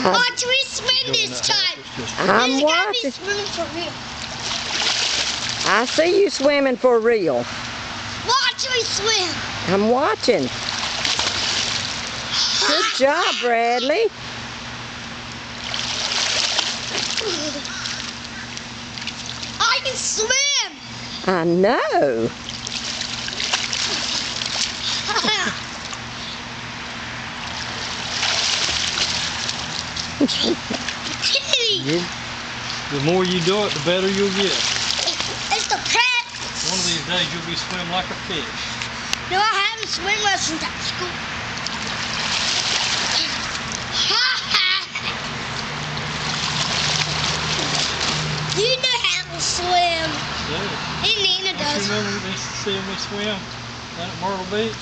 Watch me swim this time. I'm watching. Swimming for real. I see you swimming for real. Watch me swim. I'm watching. Good job, Bradley. I can swim. I know. The more you do it, the better you'll get. It's the practice. One of these days, you'll be swimming like a fish. No, I haven't swim lessons at school. You know how to swim. Yeah. And Nina does. You remember me seeing me swim down at Myrtle Beach?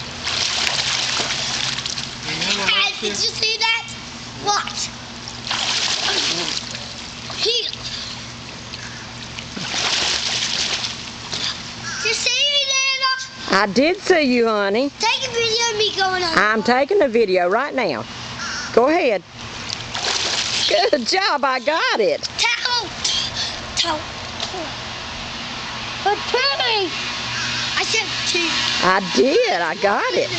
Remember that Did you see that? Watch. Here. You see me, Nana? I did see you, honey. Take a video of me going on. I'm taking a video right now. Go ahead. Good job, I got it. Towel. But Penny! I said two. I did, I got it.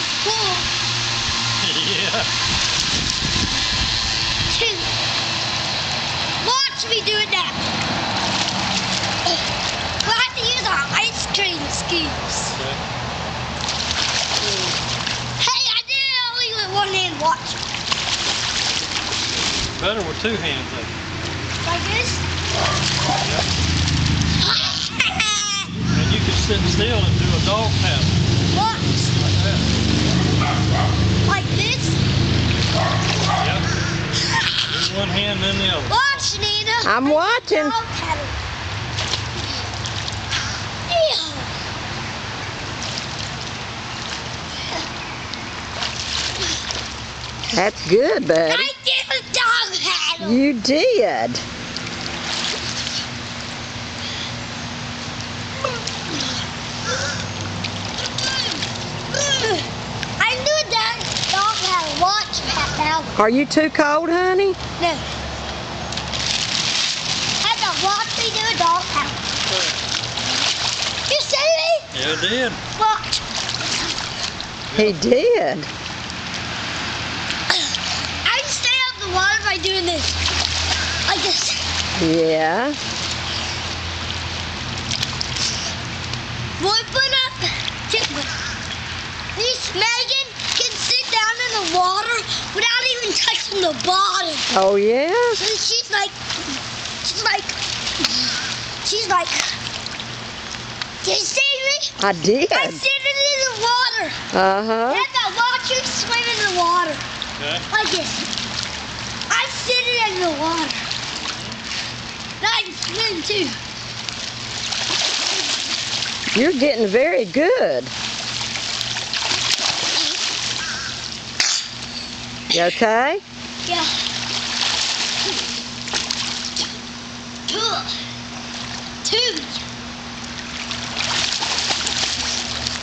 Yeah. Two. Watch me do it now. We'll have to use our ice cream skis. Okay. Hey, I did it only with one hand. Watch. Better with two hands, though. Like this? And you can sit still and do a dog paddle. Watch. Like that. Like this? Yep. With one hand, then the other. Watch, Nina. I'm watching. Dog paddle. That's good, buddy. I did a dog paddle. You did. I do a dog paddle. Watch paddle. Are you too cold, honey? No. Have to watch me do a dog paddle. You see me? Yeah, it did. Watch. He did. I can stay out of the water by doing this. Like this. Yeah. One foot up, two foot. Miss Megan can sit down in the water without even touching the bottom. Oh, yeah? So she's like, did you see me? I did. I'm sitting in the water. Uh-huh. And I watch you swim in the water. Okay. Like this. I'm sitting in the water. Now I can swim too. You're getting very good. You okay? Yeah. Two.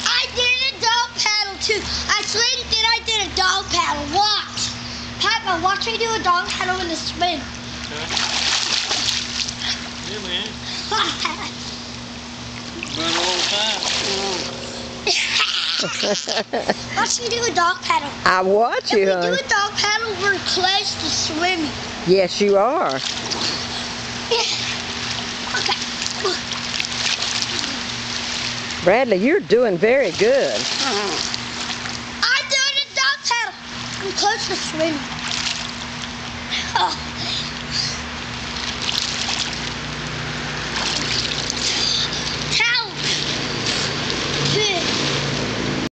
I did a dog paddle too. I swam, then I did a dog paddle. Watch. Papa, watch me do a dog paddle in the swim. Okay. Yeah, man. Run all the time. Watch me do a dog paddle. I watch If we you, do honey. a dog paddle, we're close to swimming. Yes, you are. Okay. Bradley, you're doing very good. I'm doing a dog paddle. I'm close to swimming. Oh,